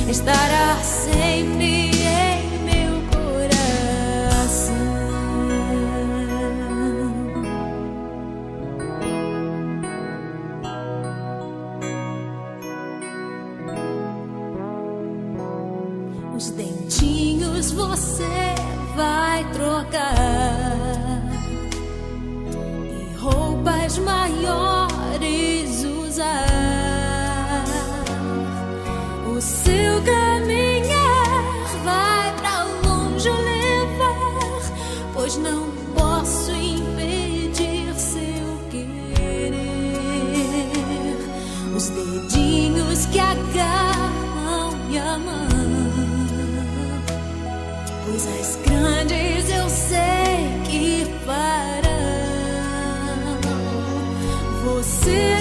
estará sempre em meu coração. Os dentinhos você vai trocar e roupas maiores usar. O seu caminhar vai pra longe levar, pois não posso impedir seu querer. Os dedinhos que agarram minha mão, coisas grandes eu sei que farão. Você